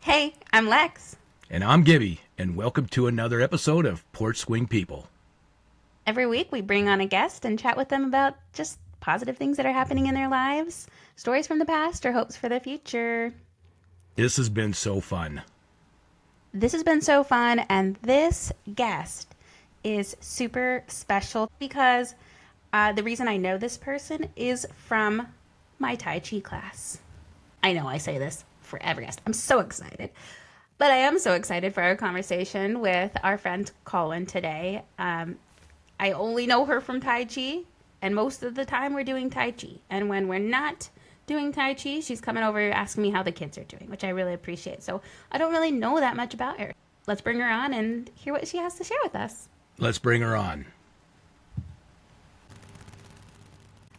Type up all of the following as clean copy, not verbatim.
Hey, I'm Lex. And I'm Gibby, and welcome to another episode of Porch Swing People. Every week we bring on a guest and chat with them about just positive things that are happening in their lives, stories from the past, or hopes for the future. This has been so fun. This has been so fun, and this guest is super special because the reason I know this person is from my Tai Chi class. I know I say this for every guest. I'm so excited. But I am so excited for our conversation with our friend Colwyn today. I only know her from Tai Chi, and most of the time we're doing Tai Chi. And when we're not doing Tai Chi, she's coming over asking me how the kids are doing, which I really appreciate. So I don't really know that much about her. Let's bring her on and hear what she has to share with us. Let's bring her on.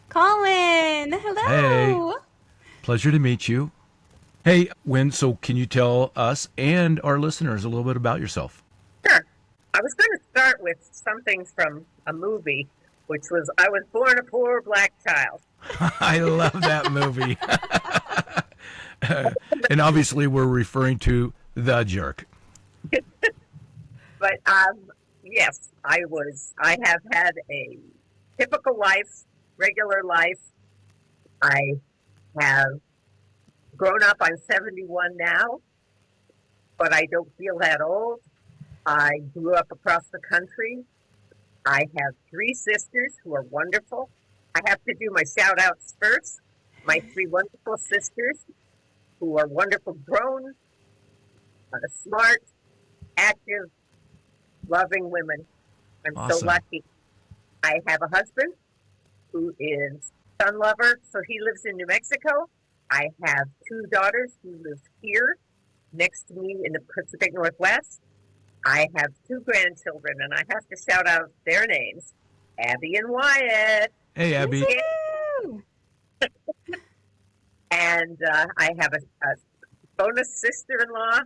Colwyn, Hey, hello. pleasure to meet you. Hey, so can you tell us and our listeners a little bit about yourself? Sure. I was going to start with something from a movie, which was I Was Born a Poor Black Child. I love that movie. And obviously we're referring to The Jerk. But yes, I have had a typical life, regular life. I have grown up. I'm 71 now, but I don't feel that old. I grew up across the country. I have 3 sisters who are wonderful. I have to do my shout outs first. My 3 wonderful sisters who are wonderful, grown, smart, active, loving women. I'm so Awesome. lucky. I have a husband who is a sun lover, so he lives in New Mexico. I have 2 daughters who live here next to me in the Pacific Northwest. I have 2 grandchildren, and I have to shout out their names, Abby and Wyatt. Hey, Abby. Woo! And I have a bonus sister-in-law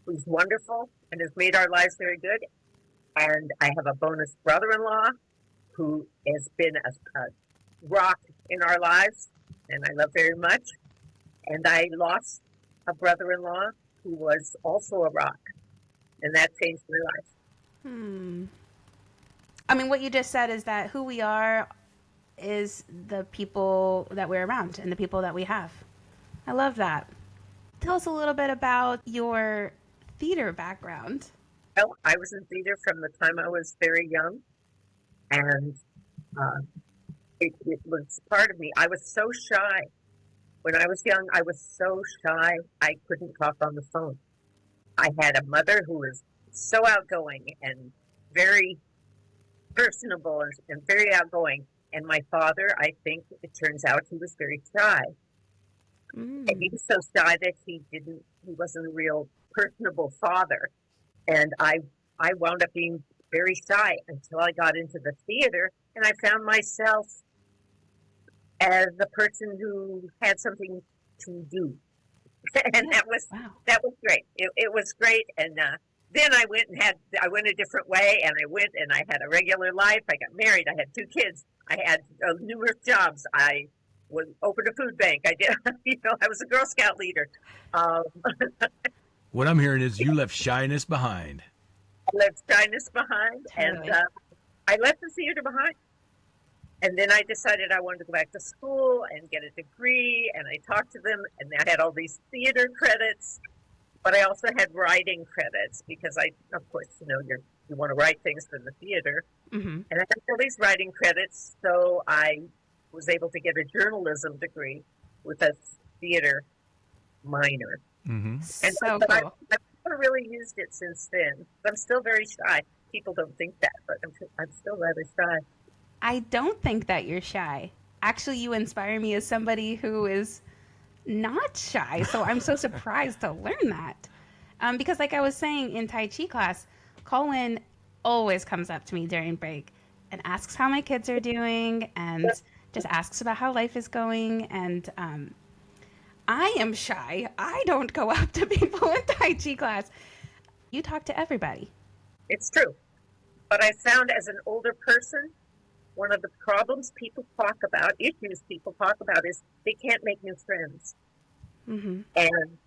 who's wonderful and has made our lives very good. And I have a bonus brother-in-law who has been a rock in our lives, and I love very much. And I lost a brother-in-law who was also a rock, and that changed my life. I mean, what you just said is that who we are is the people that we're around and the people that we have. I love that. Tell us a little bit about your theater background. Well, I was in theater from the time I was very young, and uh, it was part of me. I was so shy. When I was young, I was so shy, I couldn't talk on the phone. I had a mother who was so outgoing and very personable and very outgoing. And my father, I think it turns out he was very shy. And he was so shy that he wasn't a real personable father. And I wound up being very shy until I got into the theater, and I found myself as the person who had something to do. And that was great. It was great. And then I went a different way, and I had a regular life. I got married. I had 2 kids. I had numerous jobs. I opened a food bank. I did, I was a Girl Scout leader. Um, What I'm hearing is you left shyness behind. I left shyness behind, Totally. and I left the theater behind. And then I decided I wanted to go back to school and get a degree, and I talked to them, and I had all these theater credits, but I also had writing credits because of course, you want to write things for the theater. Mm-hmm. And I had all these writing credits, so I was able to get a journalism degree with a theater minor. Mm-hmm. And So but cool. I've never really used it since then. I'm still very shy. People don't think that, but I'm still rather shy. I don't think that you're shy. Actually, you inspire me as somebody who is not shy. So I'm so surprised to learn that. Because, like I was saying in Tai Chi class, Colwyn always comes up to me during break and asks how my kids are doing and just asks about how life is going. And I am shy. I don't go up to people in Tai Chi class. You talk to everybody. It's true. But I found as an older person, one of the problems people talk about, issues people talk about, is they can't make new friends. Mm-hmm. And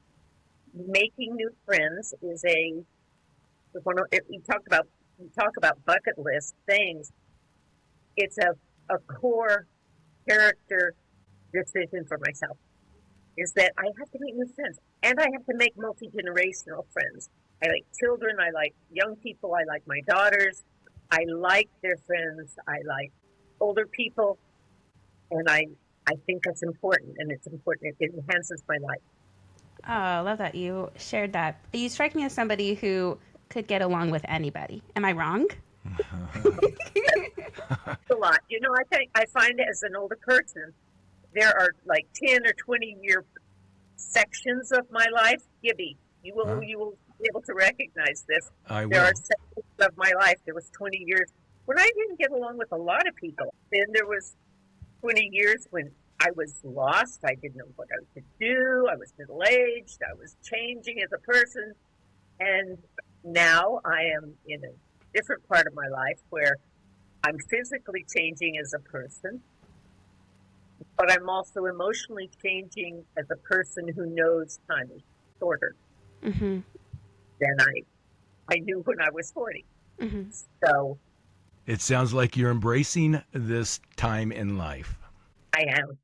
making new friends is if you talk about bucket list things. It's a core character decision for myself is that I have to make new friends and I have to make multi-generational friends. I like children. I like young people. I like my daughters. I like their friends. I like older people. And I think that's important and it's important. It enhances my life. Oh, I love that you shared that. You strike me as somebody who could get along with anybody. Am I wrong? A lot. I find as an older person, there are like 10 or 20-year sections of my life. Gibby, Huh? you will be able to recognize this. I There are will. sections of my life. There was 20 years when I didn't get along with a lot of people. Then there was 20 years when I was lost. I didn't know what I was to do. I was middle aged. I was changing as a person. And now I am in a different part of my life where I'm physically changing as a person, but I'm also emotionally changing as a person who knows time is shorter Mm-hmm. than I knew when I was 40. Mm-hmm. So It sounds like you're embracing this time in life. I am.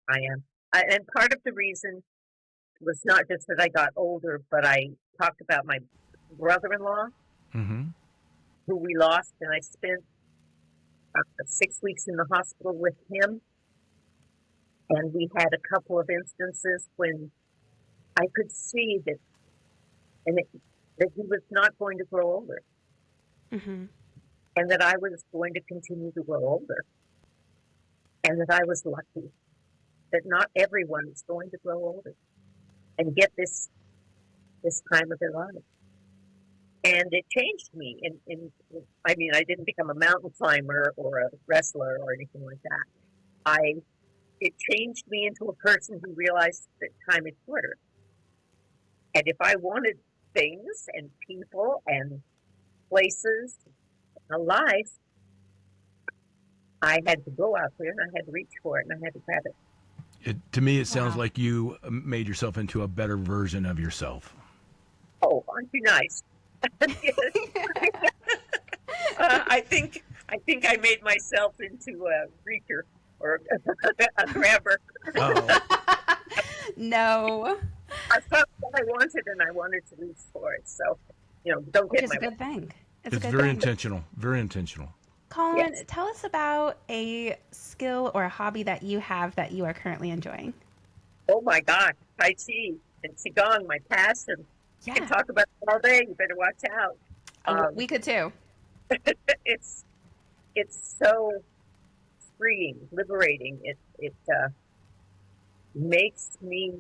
I am. And part of the reason was not just that I got older, but I talked about my brother in law, Mm-hmm. who we lost, and I spent 6 weeks in the hospital with him. And we had a couple of instances when I could see and it, that he was not going to grow older, Mm-hmm. and that I was going to continue to grow older, and that I was lucky that not everyone is going to grow older and get this time of their life. And it changed me. I mean, I didn't become a mountain climber or a wrestler or anything like that. I It changed me into a person who realized that time is shorter. And if I wanted things and people and places and a life, I had to go out there and I had to reach for it and I had to grab it. To me, it sounds Wow. like you made yourself into a better version of yourself. Oh, aren't you nice? Yes. I think I made myself into a reacher or a grabber. Oh, No, I found what I wanted and I wanted to reach for it. So, don't which get in is a my way. good thing. It's a it's good very thing. intentional. Very intentional. Colin, Yes. tell us about a skill or a hobby that you have that you are currently enjoying. Oh my God. Tai Chi and Qigong, my passion. You can Yeah. talk about it all day. You better watch out. Oh, Um, we could too. it's it's so freeing, liberating. It makes me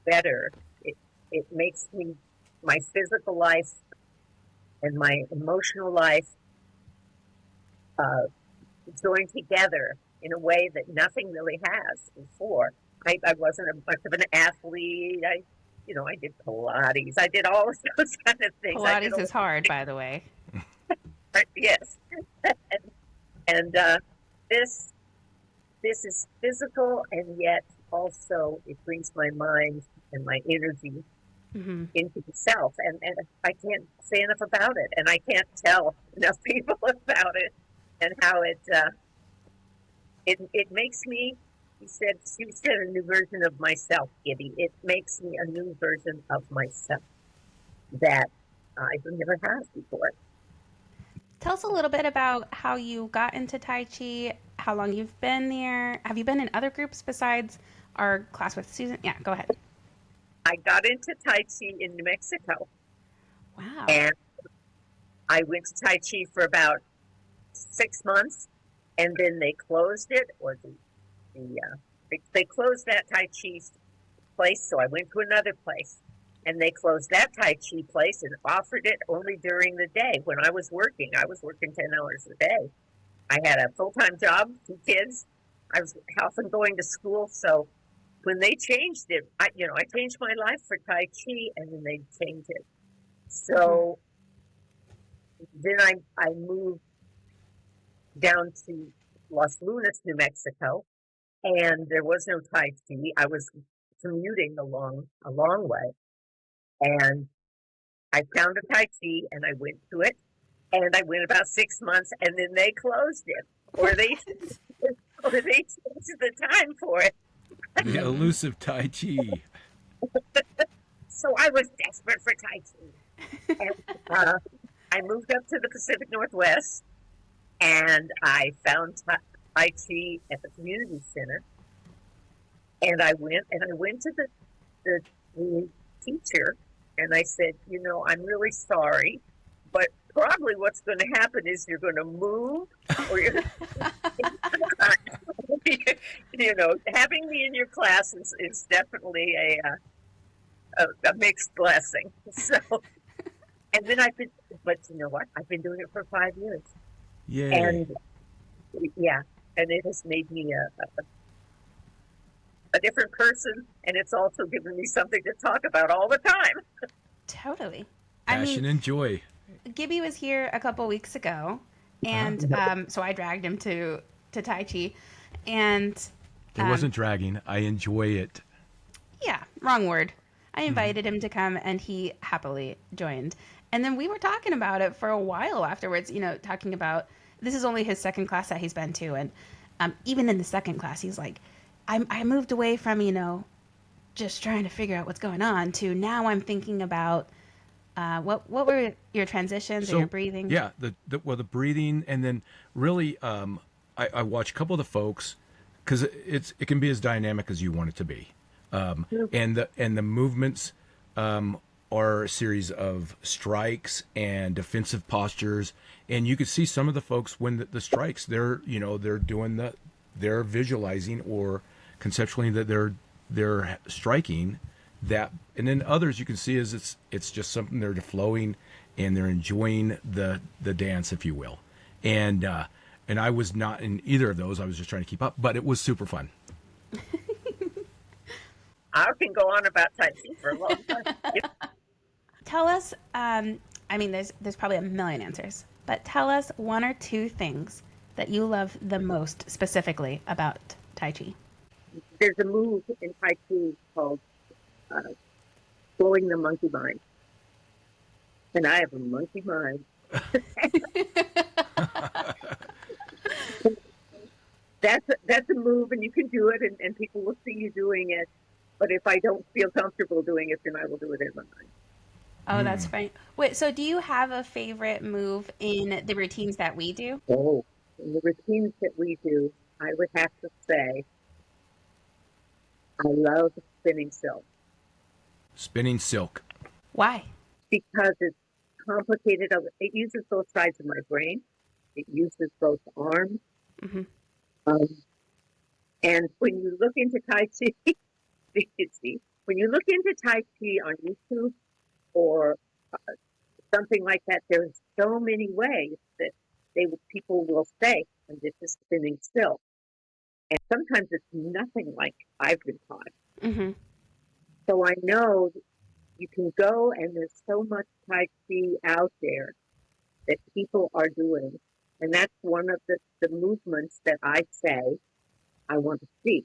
better. It makes me my physical life and my emotional life uh, join together in a way that nothing really has before. I wasn't much of an athlete. I did Pilates. I did all of those kind of things. I did Pilates a is hard, by the way. lot, yes, and this this is physical, and yet also it brings my mind and my energy Mm-hmm. into the self, and I can't say enough about it, and I can't tell enough people about it, and how it makes me. You said a new version of myself, Gibby. It makes me a new version of myself that I've never had before. Tell us a little bit about how you got into Tai Chi, how long you've been there. Have you been in other groups besides our class with Susan? Yeah, go ahead. I got into Tai Chi in New Mexico, Wow. and I went to Tai Chi for about 6 months, and then they closed it, or they closed that Tai Chi place, so I went to another place. And they closed that Tai Chi place and offered it only during the day when I was working. I was working 10 hours a day. I had a full time job, 2 kids. I was often going to school. So when they changed it, I changed my life for Tai Chi and then they changed it. Mm-hmm. So then I moved down to Los Lunas, New Mexico, and there was no Tai Chi. I was commuting a long way. And I found a Tai Chi and I went to it. And I went about 6 months and then they closed it. Or they or they changed the time for it. The elusive Tai Chi. So I was desperate for Tai Chi. And I moved up to the Pacific Northwest and I found Tai Chi at the community center. And I went to the teacher and I said, I'm really sorry, but probably what's going to happen is you're going to move or you're having me in your class is definitely a mixed blessing. So, and then but you know what? I've been doing it for 5 years. Yay. And yeah, and it has made me a different person, and it's also given me something to talk about all the time. Totally. Passion and joy. Gibby was here a couple weeks ago, and so I dragged him to Tai Chi, and It wasn't dragging. I enjoy it. yeah, wrong word. I invited him to come, and he happily joined. And then we were talking about it for a while afterwards. Talking about this is only his second class that he's been to, and even in the second class, he's like, I moved away from just trying to figure out what's going on to now I'm thinking about what were your transitions or your breathing? Yeah, the breathing, and then really, I watch a couple of the folks because it can be as dynamic as you want it to be, and the movements are a series of strikes and defensive postures, and you could see some of the folks when the strikes they're doing they're visualizing or conceptually that they're striking that, and then others you can see is it's just something they're flowing and they're enjoying the dance, if you will, and I was not in either of those. I was just trying to keep up, but it was super fun. I can go on about Tai Chi for a long time. Tell us, there's probably a million answers, but tell us one or two things that you love the most specifically about Tai Chi. There's a move in Tai Chi called blowing the monkey mind. And I have a monkey mind. That's a move, and you can do it, and people will see you doing it. But if I don't feel comfortable doing it, then I will do it in my mind. Oh, that's fine. Wait, so do you have a favorite move in the routines that we do? Oh, in the routines that we do, I would have to say I love spinning silk. Spinning silk. Why? Because it's complicated. It uses both sides of my brain. It uses both arms. Mm-hmm. And when you look into Tai Chi, when you look into Tai Chi on YouTube or something like that, there's so many ways that people will say, and this is spinning silk. And sometimes it's nothing like I've been taught. Mm-hmm. So I know you can go, and there's so much Tai Chi out there that people are doing. And that's one of the movements that I say I want to see.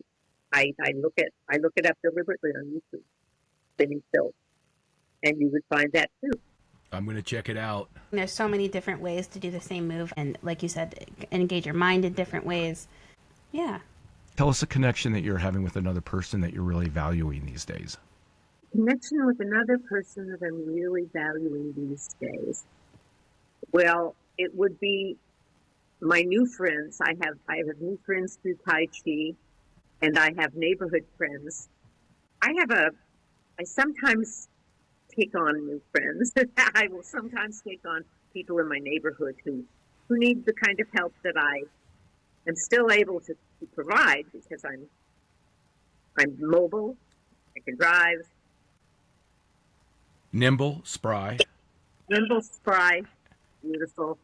I look it up deliberately on YouTube, spinning silk, and you would find that too. I'm going to check it out. There's so many different ways to do the same move, and like you said, engage your mind in different ways. Yeah. Tell us a connection that you're having with another person that you're really valuing these days. Connection with another person that I'm really valuing these days. Well, it would be my new friends. I have new friends through Tai Chi, and I have neighborhood friends. I sometimes take on new friends. I will sometimes take on people in my neighborhood who need the kind of help that I am still able to provide because I'm mobile. I can drive. Nimble, spry. Nimble, spry, beautiful.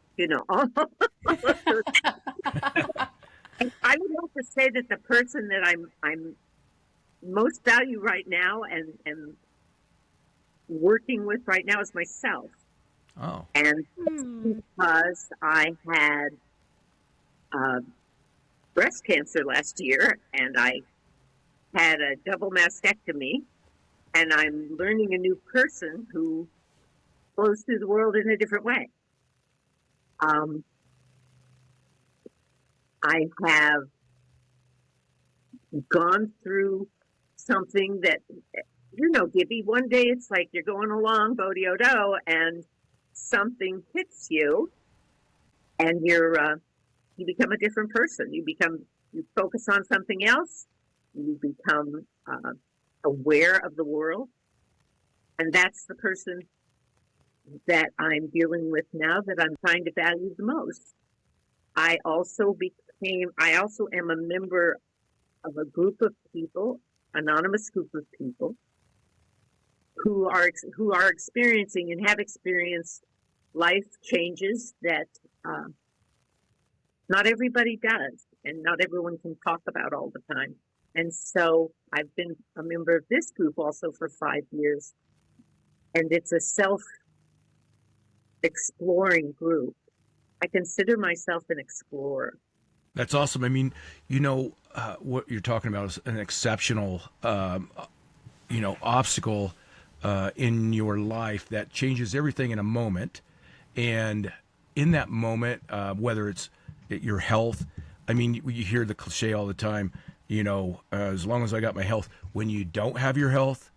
All And I would have to say that the person that I'm most value right now and working with right now is myself. Oh. And because I had breast cancer last year and I had a double mastectomy, and I'm learning a new person who flows through the world in a different way. Um, I have gone through something that, Gibby, one day it's like you're going along, Bodiodo, and something hits you, and you become a different person. You focus on something else. You become aware of the world, and that's the person that I'm dealing with now that I'm trying to value the most. I also am a member of a group of people, anonymous group of people, who are experiencing and have experienced life changes that not everybody does, and not everyone can talk about all the time. And so I've been a member of this group also for 5 years, and it's a self-exploring group. I consider myself an explorer. That's awesome. I mean, what you're talking about is an exceptional, obstacle in your life that changes everything in a moment. And in that moment, whether it's your health, I mean, you hear the cliche all the time, as long as I got my health. When you don't have your health,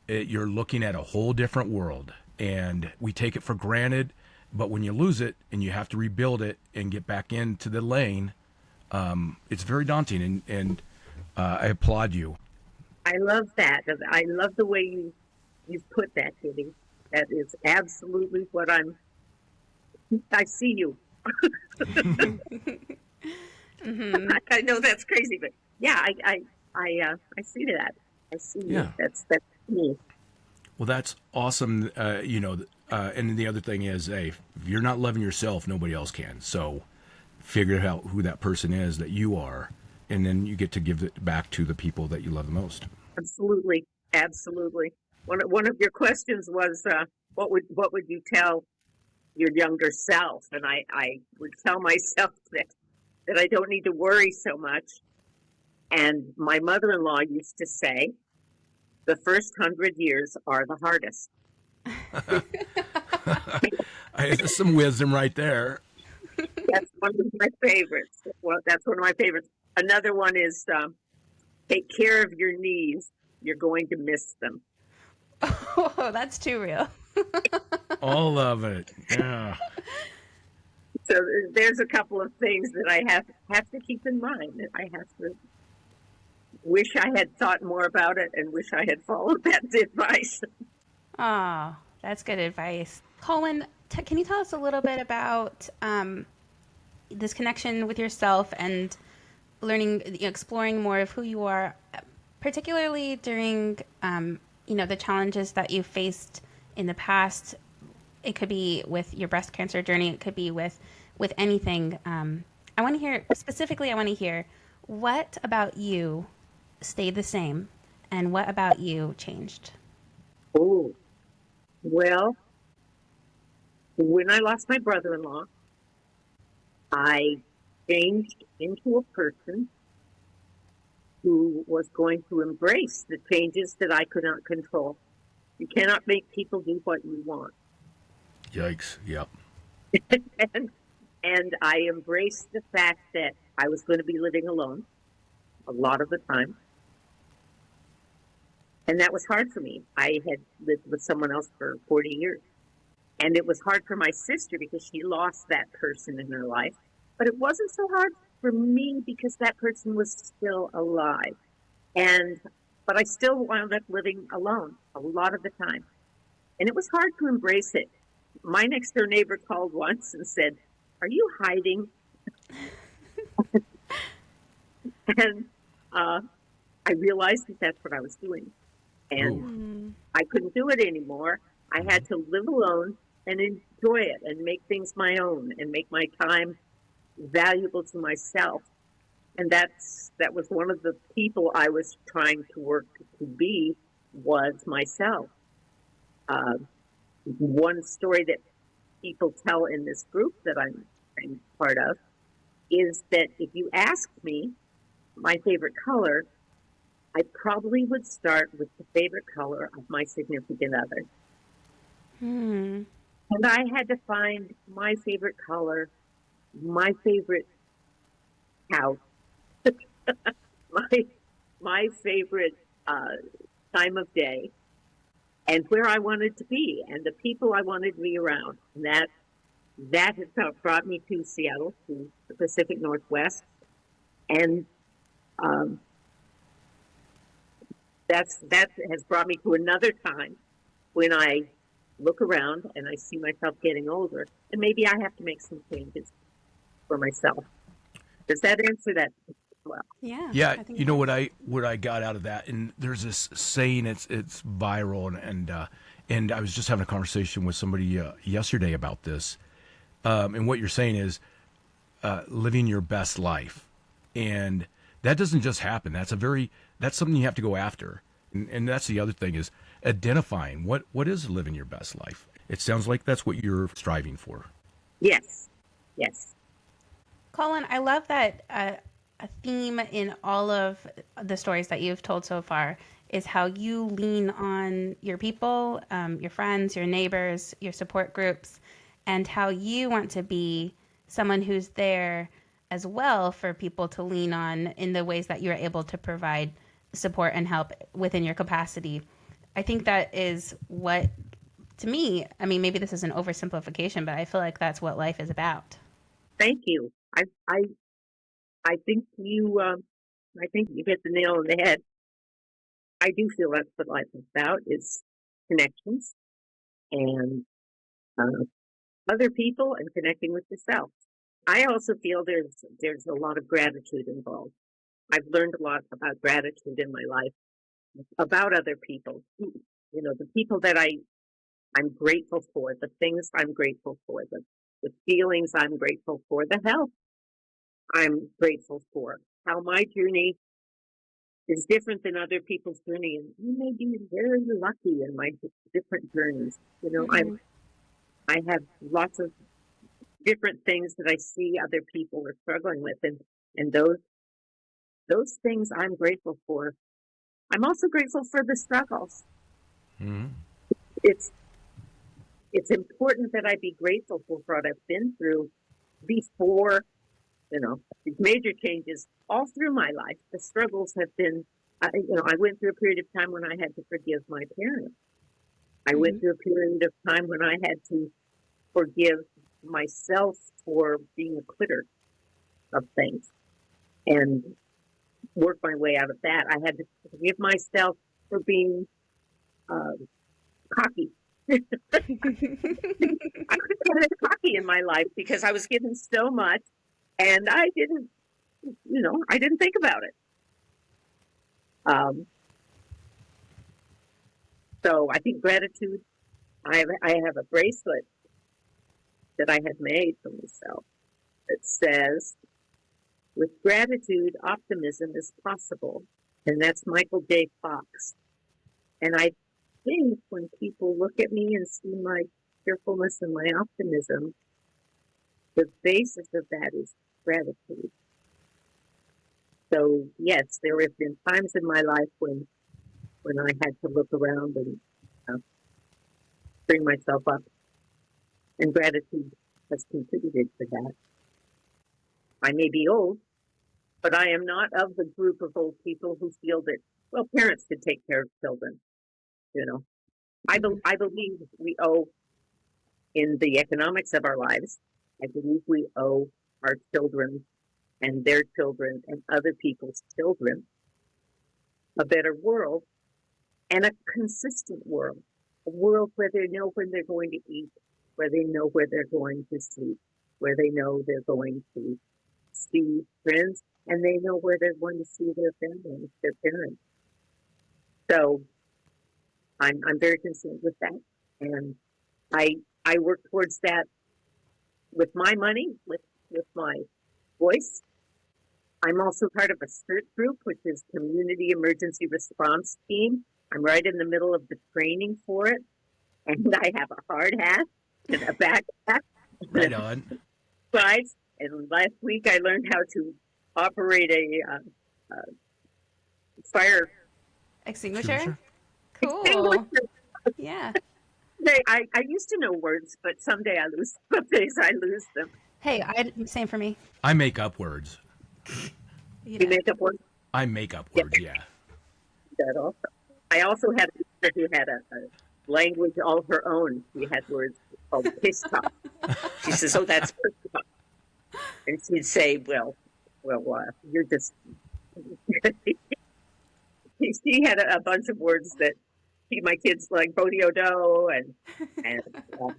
you're looking at a whole different world. And we take it for granted. But when you lose it and you have to rebuild it and get back into the lane, it's very daunting. And I applaud you. I love that. I love the way you've put that, Kitty. That is absolutely what I see you. Mm-hmm. I know that's crazy, but yeah, I see that. I see you. Yeah. That's me. Well, that's awesome. And the other thing is, hey, if you're not loving yourself, nobody else can. So figure out who that person is that you are, and then you get to give it back to the people that you love the most. Absolutely, absolutely. One of your questions was, what would you tell your younger self? And I would tell myself that I don't need to worry so much. And my mother-in-law used to say, the first 100 years are the hardest. There's some wisdom right there. That's one of my favorites. Well, that's one of my favorites. Another one is, take care of your knees. You're going to miss them. Oh, that's too real. All of it. Yeah. So there's a couple of things that I have to keep in mind. That I have to wish I had thought more about it and wish I had followed that advice. Oh, that's good advice. Colwyn, can you tell us a little bit about this connection with yourself and learning, exploring more of who you are, particularly during, the challenges that you faced in the past? It could be with your breast cancer journey. It could be with anything. I want to hear what about you stayed the same and what about you changed? Oh, well, when I lost my brother-in-law, I changed into a person who was going to embrace the changes that I could not control. You cannot make people do what you want. Yikes. Yep. and I embraced the fact that I was going to be living alone a lot of the time. And that was hard for me. I had lived with someone else for 40 years. And it was hard for my sister because she lost that person in her life. But it wasn't so hard for me because that person was still alive. But I still wound up living alone a lot of the time. And it was hard to embrace it. My next door neighbor called once and said, "Are you hiding?" And I realized that that's what I was doing. And I couldn't do it anymore. I had to live alone and enjoy it and make things my own and make my time valuable to myself. And that was one of the people I was trying to work to be, was myself. One story that people tell in this group that I'm part of is that if you ask me my favorite color, I probably would start with the favorite color of my significant other. Hmm. And I had to find my favorite color, my favorite house, my my favorite uh, time of day, and where I wanted to be, and the people I wanted to be around. And that has brought me to Seattle, to the Pacific Northwest, and um, that has brought me to another time when I look around and I see myself getting older, and maybe I have to make some changes for myself. Does that answer that well? Yeah, Yeah, I think you it know does. what I got out of that, and there's this saying, it's viral, and I was just having a conversation with somebody yesterday about this, and what you're saying is living your best life, and that doesn't just happen. That's something you have to go after, and that's the other thing is identifying what is living your best life. It sounds like that's what you're striving for. Yes, yes. Colin, I love that a theme in all of the stories that you've told so far is how you lean on your people, your friends, your neighbors, your support groups, and how you want to be someone who's there as well for people to lean on in the ways that you're able to provide support and help within your capacity. I think that is what, to me, I mean, maybe this is an oversimplification, but I feel like that's what life is about. Thank you. I think I think you hit the nail on the head. I do feel that's what life is about, is connections and uh, other people and connecting with yourself. I also feel there's a lot of gratitude involved. I've learned a lot about gratitude in my life, about other people. You know, the people that I'm grateful for, the things I'm grateful for, the feelings I'm grateful for, the health I'm grateful for, how my journey is different than other people's journey. And you may be very lucky in my different journeys. You know, Hmm. I have lots of different things that I see other people are struggling with, and those things I'm grateful for. I'm also grateful for the struggles. Hmm. It's it's important that I be grateful for what I've been through before, you know, these major changes all through my life. The struggles have been, I went through a period of time when I had to forgive my parents. I Hmm. went through a period of time when I had to forgive myself for being a quitter of things and work my way out of that. I had to forgive myself for being uh, cocky. I couldn't get cocky in my life because I was given so much and I didn't, I didn't think about it. Um, so I think gratitude. I have a bracelet that I had made for myself that says, "With gratitude, optimism is possible," and that's Michael J. Fox. And I think when people look at me and see my cheerfulness and my optimism, the basis of that is gratitude. So yes, there have been times in my life when I had to look around and uh, bring myself up, and gratitude has contributed to that. I may be old, but I am not of the group of old people who feel that, well, parents could take care of children. You know, Hmm. I believe we owe, in the economics of our lives, I believe we owe our children and their children and other people's children a better world and a consistent world, a world where they know when they're going to eat, where they know where they're going to sleep, where they know they're going to see friends, and they know where they're going to see their families, their parents. So I'm very concerned with that, and I I work towards that with my money, with my voice. I'm also part of a CERT group, which is Community Emergency Response Team. I'm right in the middle of the training for it, and I have a hard hat and a backpack and a Right on. supplies. And last week I learned how to operate a fire. Extinguisher? Extinguisher? Cool. Yeah. I used to know words, but someday I lose. Some days I lose them. Hey, same for me. I make up words. You You know. make up words. I make up Yeah, words, yeah. that also. I also had a sister who had a language all her own. She had words called piss talk. She says, "Oh, that's piss talk," and she'd say, you're just." She had a bunch of words that my kids like bodeo do and uh,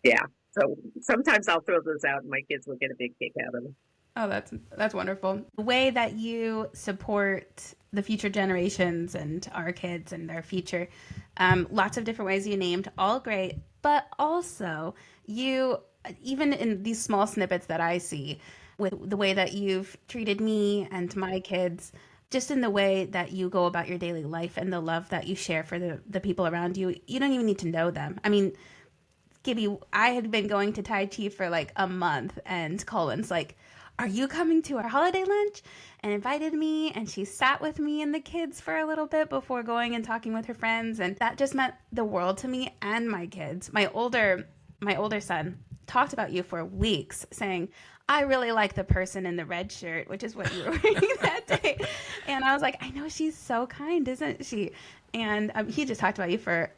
yeah. So sometimes I'll throw those out, and my kids will get a big kick out of them. Oh, that's wonderful. The way that you support the future generations and our kids and their future, lots of different ways you named, all great, but also you, even in these small snippets that I see, with the way that you've treated me and my kids, just in the way that you go about your daily life and the love that you share for the people around you, you don't even need to know them. I mean, Gibby, I had been going to Tai Chi for like a month, and Colwyn's like, "Are you coming to our holiday lunch?" And invited me, and she sat with me and the kids for a little bit before going and talking with her friends, and that just meant the world to me and my kids. My older son talked about you for weeks, saying, "I really like the person in the red shirt," which is what you were wearing that day. And I was like, "I know, she's so kind, isn't she?" And he just talked about you for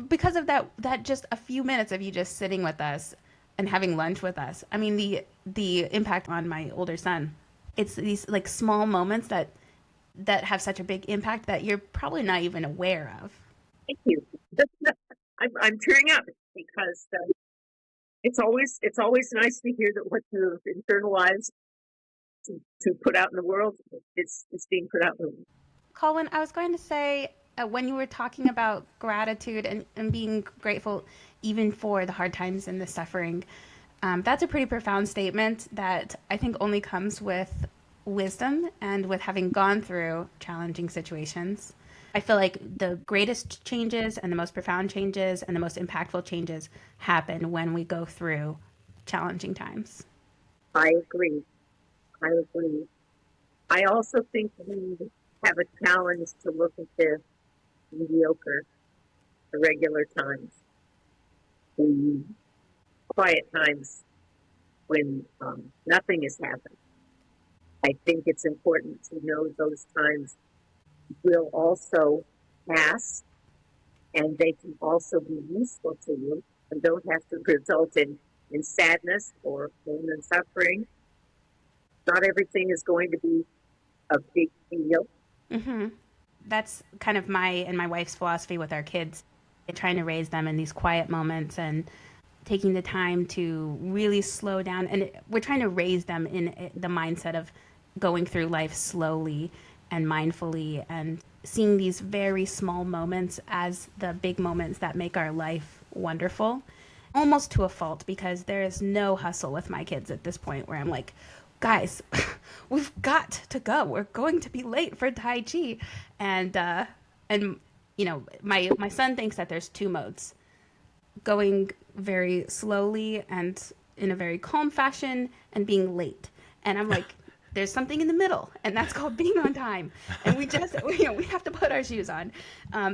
because of that just a few minutes of you just sitting with us and having lunch with us. I mean, the impact on my older son. It's these like small moments that have such a big impact that you're probably not even aware of. Thank you. I'm tearing up because it's always nice to hear that what you've internalized to put out in the world, it's being put out in the world. Colin, I was going to say, when you were talking about gratitude and being grateful even for the hard times and the suffering, that's a pretty profound statement that I think only comes with wisdom and with having gone through challenging situations. I feel like the greatest changes and the most profound changes and the most impactful changes happen when we go through challenging times. I agree. I agree. I also think we have a challenge to look at the mediocre, the regular times, the quiet times when nothing has happened. I think it's important to know those times will also pass, and they can also be useful to you and don't have to result in sadness or pain and suffering. Not everything is going to be a big deal. Hmm. That's kind of my and my wife's philosophy with our kids, trying to raise them in these quiet moments and taking the time to really slow down. And we're trying to raise them in the mindset of going through life slowly and mindfully and seeing these very small moments as the big moments that make our life wonderful, almost to a fault, because there is no hustle with my kids at this point where I'm like, guys, we've got to go. We're going to be late for Tai Chi. And my son thinks that there's two modes: going very slowly and in a very calm fashion and being late. And I'm like, there's something in the middle, and that's called being on time. And we have to put our shoes on.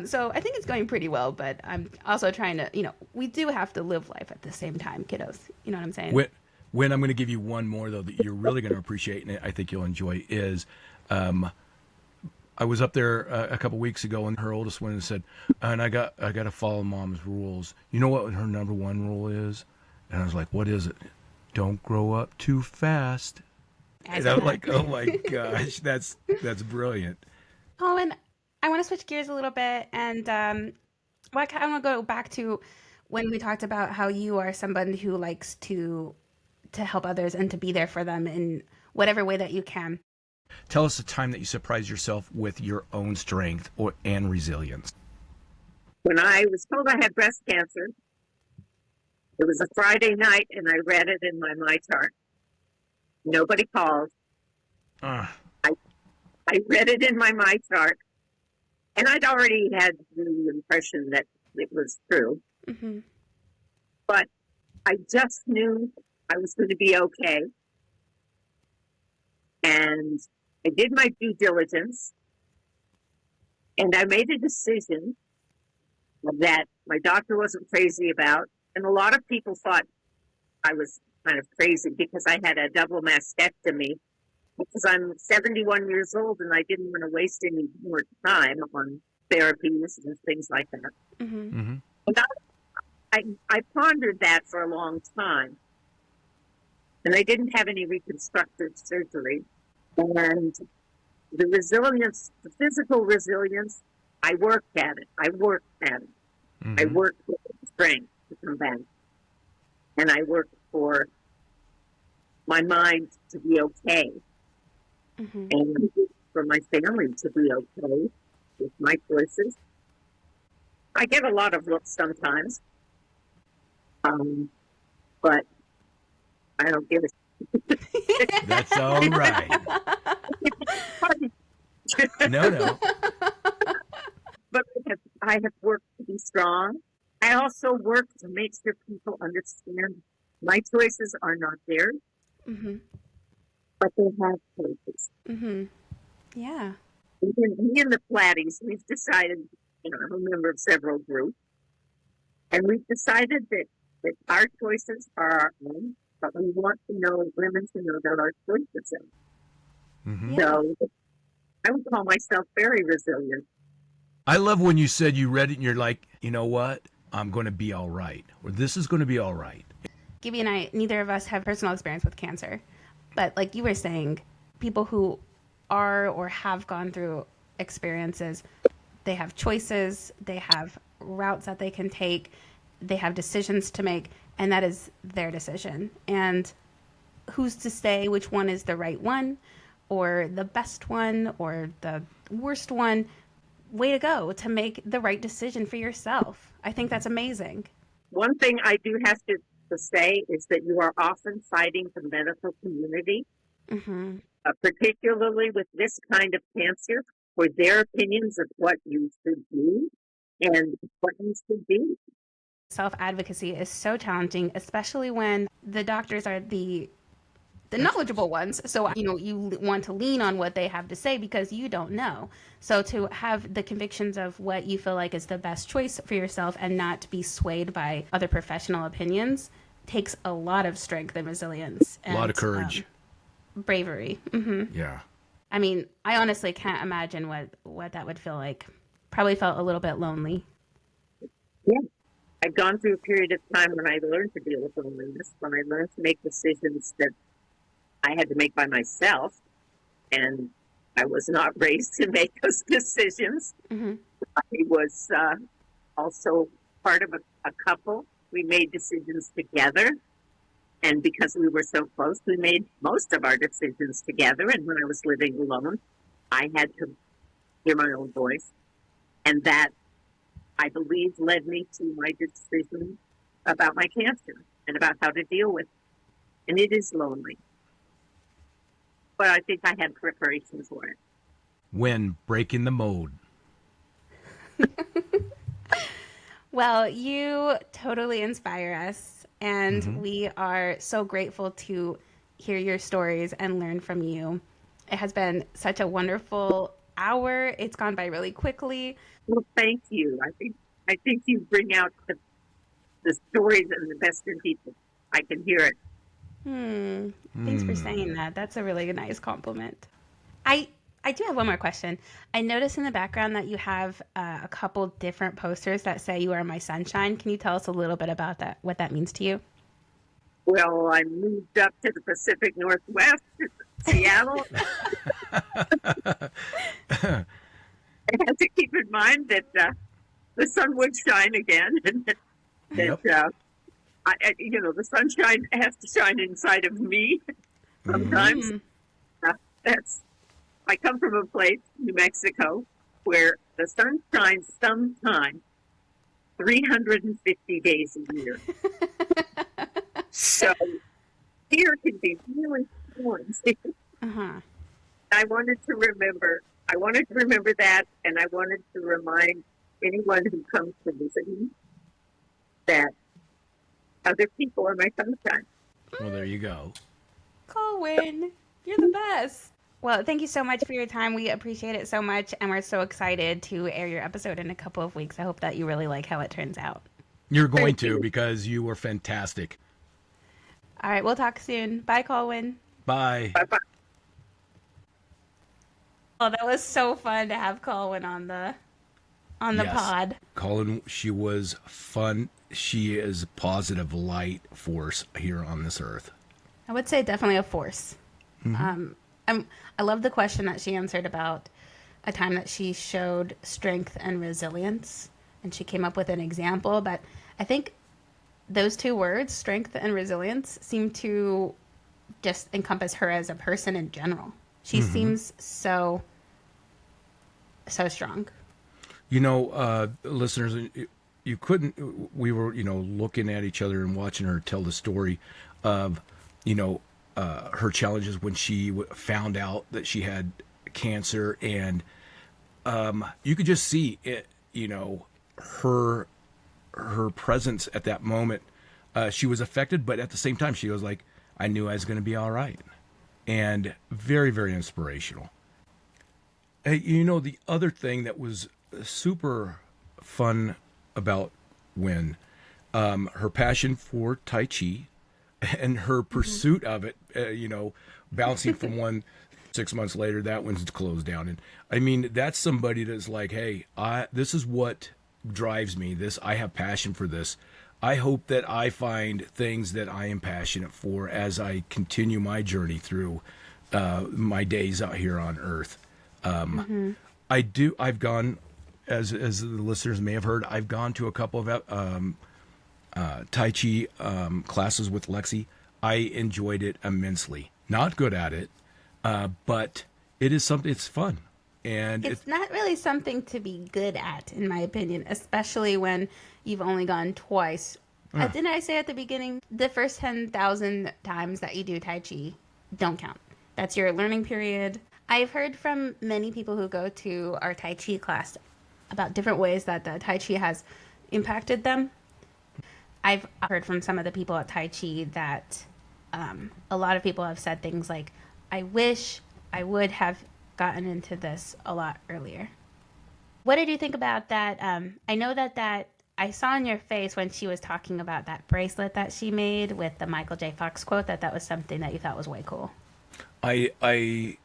So I think it's going pretty well, but I'm also trying to, we do have to live life at the same time, kiddos. You know what I'm saying? When I'm going to give you one more, though, that you're really going to appreciate, and I think you'll enjoy, is I was up there a couple weeks ago, and her oldest one said, and I got to follow mom's rules. You know what her number one rule is? And I was like, what is it? Don't grow up too fast. And I'm like, oh my gosh, that's brilliant. Colin, I want to switch gears a little bit, and I want to go back to when we talked about how you are somebody who likes to help others and to be there for them in whatever way that you can. Tell us a time that you surprised yourself with your own strength and resilience. When I was told I had breast cancer, it was a Friday night, and I read it in my chart. Nobody called. Uh, I, I read it in my chart, and I'd already had the impression that it was true. Mm-hmm. But I just knew I was going to be okay. And I did my due diligence. And I made a decision that my doctor wasn't crazy about. And a lot of people thought I was kind of crazy because I had a double mastectomy, because I'm 71 years old and I didn't want to waste any more time on therapies and things like that. Mm-hmm. Mm-hmm. And I pondered that for a long time. And I didn't have any reconstructive surgery. And the resilience, the physical resilience, I worked at it. I worked at it. I Mm-hmm. worked for strength to come back. And I worked for my mind to be okay. Mm-hmm. And for my family to be okay with my choices. I get a lot of looks sometimes, but I don't give a That's all right. shit. No, no. But I have worked to be strong. I also work to make sure people understand my choices are not theirs, Mm-hmm. but they have choices. Mm-hmm. Yeah. Me and the Flatties, we've decided, I'm a member of several groups, and we've decided that our choices are our own, but we want to know women to know that our choices are. Mm-hmm. Yeah. So I would call myself very resilient. I love when you said you read it and you're like, you know what? I'm going to be all right, or this is going to be all right. Gibby and I, neither of us have personal experience with cancer. But like you were saying, people who are or have gone through experiences, they have choices, they have routes that they can take, they have decisions to make, and that is their decision. And who's to say which one is the right one or the best one or the worst one? Way to go to make the right decision for yourself. I think that's amazing. One thing I do have to say is that you are often fighting the medical community, Mm-hmm. particularly with this kind of cancer, for their opinions of what you should do and what you should be. Self advocacy is so challenging, especially when the doctors are the knowledgeable ones. So, you want to lean on what they have to say because you don't know. So, to have the convictions of what you feel like is the best choice for yourself and not be swayed by other professional opinions takes a lot of strength and resilience A lot and of courage. bravery. Hmm. Yeah. I mean, I honestly can't imagine what that would feel like. Probably felt a little bit lonely. Yeah. I've gone through a period of time when I learned to deal with loneliness, when I learned to make decisions that I had to make by myself, and I was not raised to make those decisions. Hmm. I was also part of a couple. We made decisions together. And because we were so close, we made most of our decisions together. And when I was living alone, I had to hear my own voice. And that, I believe, led me to my decision about my cancer and about how to deal with it. And it is lonely. But I think I had preparation for it. When breaking the mold. Well, you totally inspire us, and Mm-hmm. we are so grateful to hear your stories and learn from you. It has been such a wonderful hour. It's gone by really quickly. Well, thank you. I think you bring out the stories and the best in people. I can hear it. Hmm. Thanks for Mm. saying that. That's a really nice compliment. I I do have one more question. I notice in the background that you have a couple different posters that say "You are my sunshine." Can you tell us a little bit about that? What that means to you? Well, I moved up to the Pacific Northwest, Seattle. I had to keep in mind that the sun would shine again, and that Yep. the sunshine has to shine inside of me Mm-hmm. sometimes. Mm. Uh, that's I come from a place, New Mexico, where the sun shines sometimes 350 days a year. So here can be really warm. Uh huh. I wanted to remember. I wanted to remember that, and I wanted to remind anyone who comes to visit me that other people are my sunshine. Well, there you go. Colwyn, you're the best. Well, thank you so much for your time. We appreciate it so much, and we're so excited to air your episode in a couple of weeks. I hope that you really like how it turns out. You're going Thank to you. because you were fantastic. All right, we'll talk soon. Bye, Colwyn. Bye. Bye bye. Oh, that was so fun to have Colwyn on the Yes. pod. Colin, she was fun. She is a positive light force here on this earth. I would say definitely a force. I love the question that she answered about a time that she showed strength and resilience, and she came up with an example. But I think those two words, strength and resilience, seem to just encompass her as a person in general. She seems so strong. Listeners, you couldn't. We were, looking at each other and watching her tell the story of, her challenges when she found out that she had cancer, and you could just see it. Her presence at that moment. She was affected, but at the same time, she was like, "I knew I was going to be all right," and very, very inspirational. Hey, the other thing that was super fun about Win, her passion for Tai Chi and her pursuit of it, bouncing from one 6 months later, that one's closed down. And I mean, that's somebody that's like, hey, this is what drives me. I have passion for this. I hope that I find things that I am passionate for as I continue my journey through my days out here on Earth. I've gone, as the listeners may have heard, I've gone to a couple of Tai Chi classes with Lexi. I enjoyed it immensely. Not good at it, but it is something. It's fun, and It's not really something to be good at, in my opinion, especially when you've only gone twice. Didn't I say at the beginning, the first 10,000 times that you do Tai Chi don't count? That's your learning period. I've heard from many people who go to our Tai Chi class about different ways that the Tai Chi has impacted them. I've heard from some of the people at Tai Chi that a lot of people have said things like, I wish I would have gotten into this a lot earlier. What did you think about that? I know that I saw in your face when she was talking about that bracelet that she made with the Michael J. Fox quote that was something that you thought was way cool. I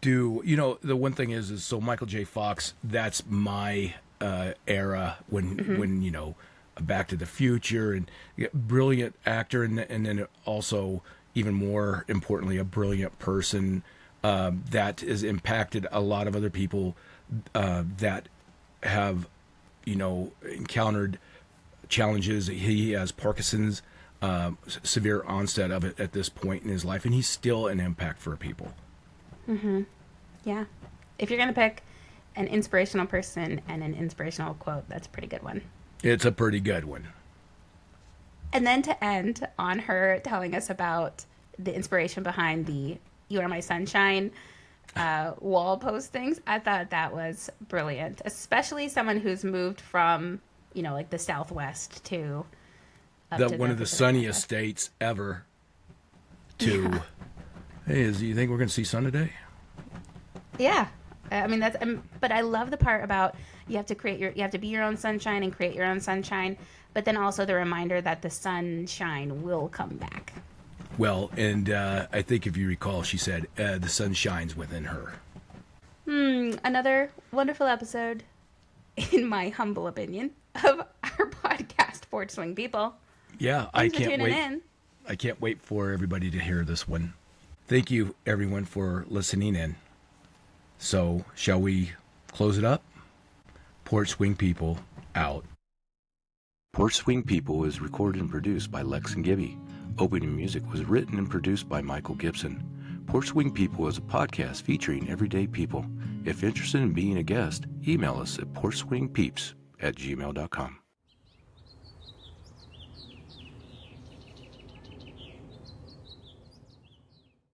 do. The one thing is so Michael J. Fox. That's my era when Back to the Future, and brilliant actor, and then also even more importantly a brilliant person that has impacted a lot of other people that have encountered challenges. He has Parkinson's, severe onset of it at this point in his life, and he's still an impact for people. Yeah. If you're going to pick an inspirational person and an inspirational quote, that's a pretty good one. It's a pretty good one. And then to end on her telling us about the inspiration behind the You Are My Sunshine wall postings, I thought that was brilliant, especially someone who's moved from, like the Southwest to One of the sunniest states ever to, Yeah. hey, do you think we're going to see sun today? Yeah. I mean, but I love the part about you have to be your own sunshine and create your own sunshine, but then also the reminder that the sunshine will come back. Well, and I think if you recall, she said the sun shines within her. Another wonderful episode, in my humble opinion, of our podcast, Porch Swing People. Yeah, Thanks for tuning wait. in. I can't wait for everybody to hear this one. Thank you, everyone, for listening in. So, shall we close it up? Porch Swing People, out. Porch Swing People is recorded and produced by Lex and Gibby. Opening music was written and produced by Michael Gibson. Porch Swing People is a podcast featuring everyday people. If interested in being a guest, email us at porchswingpeeps@gmail.com.